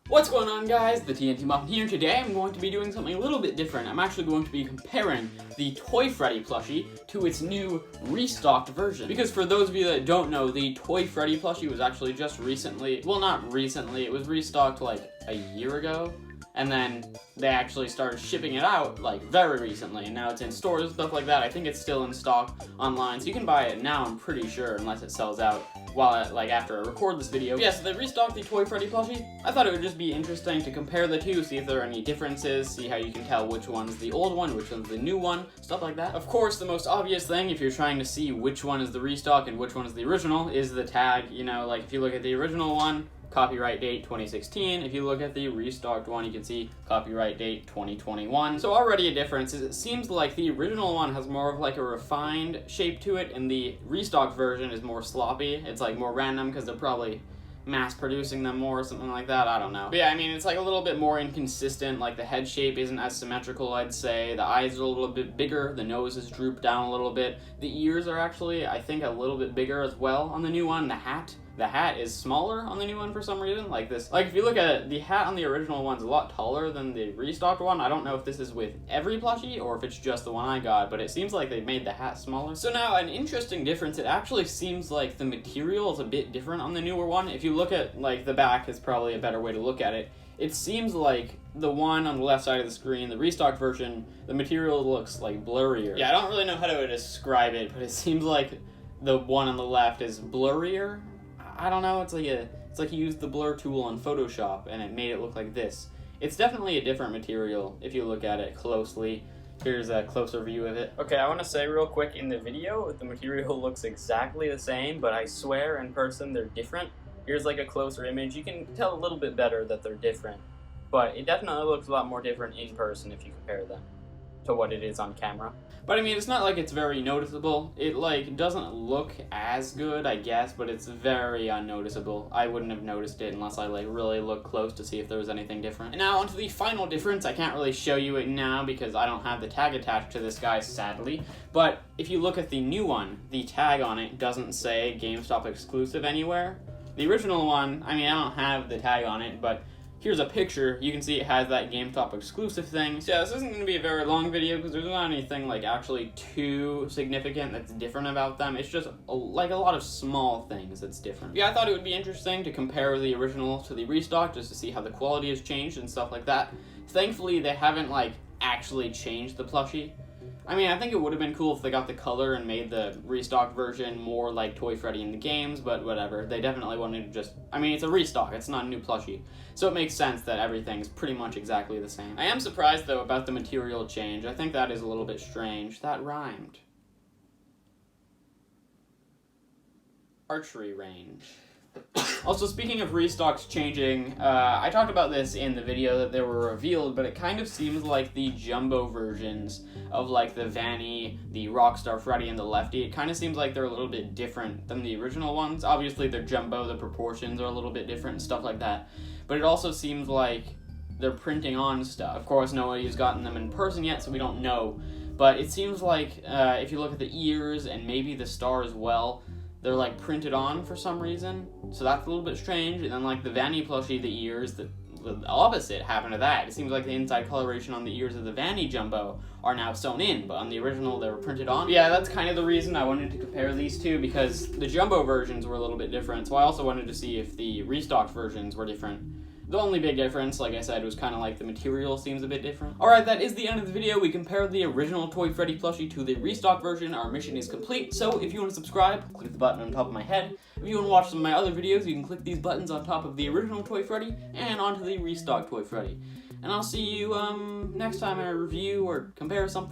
What's going on, guys? The TNT Muffin here. Today I'm going to be doing something a little bit different. I'm actually going to be comparing the Toy Freddy plushie to its new restocked version. Because for those of you that don't know, the Toy Freddy plushie was actually just recently, well, not recently, it was restocked like a year ago. And then they actually started shipping it out like very recently, and now it's in stores and stuff like that. I think it's still in stock online, so you can buy it now, I'm pretty sure, unless it sells out after I record this video. Yeah, so they restocked the Toy Freddy plushie. I thought it would just be interesting to compare the two, see if there are any differences, see how you can tell which one's the old one, which one's the new one, stuff like that. Of course, the most obvious thing, if you're trying to see which one is the restock and which one is the original, is the tag. You know, like if you look at the original one, copyright date 2016. If you look at the restocked one, you can see copyright date 2021. So already a difference is it seems like the original one has more of like a refined shape to it, and the restocked version is more sloppy. It's like more random because they're probably mass producing them more or something like that. I don't know. But yeah, I mean, it's like a little bit more inconsistent. Like the head shape isn't as symmetrical, I'd say. The eyes are a little bit bigger. The nose is drooped down a little bit. The ears are actually, I think, a little bit bigger as well on the new one. The hat is smaller on the new one for some reason, like this. Like, if you look at it, the hat on the original one's a lot taller than the restocked one. I don't know if this is with every plushie or if it's just the one I got, but it seems like they made the hat smaller. So now, an interesting difference, it actually seems like the material is a bit different on the newer one. If you look at, like, the back is probably a better way to look at it. It seems like the one on the left side of the screen, the restocked version, the material looks, like, blurrier. Yeah, I don't really know how to describe it, but it seems like the one on the left is blurrier. I don't know, it's like you used the blur tool on Photoshop and it made it look like this. It's definitely a different material if you look at it closely. Here's a closer view of it. Okay, I want to say real quick, in the video, the material looks exactly the same, but I swear in person they're different. Here's like a closer image. You can tell a little bit better that they're different, but it definitely looks a lot more different in person if you compare them to what it is on camera. But I mean, it's not like it's very noticeable. It like doesn't look as good, I guess, but it's very unnoticeable. I wouldn't have noticed it unless I like really looked close to see if there was anything different. And now onto the final difference. I can't really show you it now because I don't have the tag attached to this guy, sadly. But if you look at the new one, the tag on it doesn't say GameStop exclusive anywhere. The original one, I mean, I don't have the tag on it, but here's a picture. You can see it has that GameStop exclusive thing. So yeah, this isn't going to be a very long video because there's not anything like actually too significant that's different about them. It's just like a lot of small things that's different. Yeah, I thought it would be interesting to compare the original to the restock just to see how the quality has changed and stuff like that. Thankfully, they haven't like actually changed the plushie. I mean, I think it would have been cool if they got the color and made the restock version more like Toy Freddy in the games, but whatever. They definitely wanted to just, I mean, it's a restock, it's not a new plushie. So it makes sense that everything's pretty much exactly the same. I am surprised, though, about the material change. I think that is a little bit strange. That rhymed. Archery range. Also, speaking of restocks changing, I talked about this in the video that they were revealed, but it kind of seems like the jumbo versions of like the Vanny, the Rockstar Freddy, and the Lefty, it kind of seems like they're a little bit different than the original ones. Obviously, they're jumbo, the proportions are a little bit different and stuff like that, but it also seems like they're printing on stuff. Of course, nobody's gotten them in person yet, so we don't know, but it seems like if you look at the ears and maybe the star as well, they're like printed on for some reason, so that's a little bit strange. And then like the Vanny plushie, the ears, the opposite happened to that. It seems like the inside coloration on the ears of the Vanny Jumbo are now sewn in, but on the original they were printed on. Yeah, that's kind of the reason I wanted to compare these two, because the Jumbo versions were a little bit different, so I also wanted to see if the restocked versions were different. The only big difference, like I said, was kind of like the material seems a bit different. Alright, that is the end of the video. We compared the original Toy Freddy plushie to the restock version. Our mission is complete, so if you want to subscribe, click the button on top of my head. If you want to watch some of my other videos, you can click these buttons on top of the original Toy Freddy and onto the restock Toy Freddy. And I'll see you next time I review or compare something.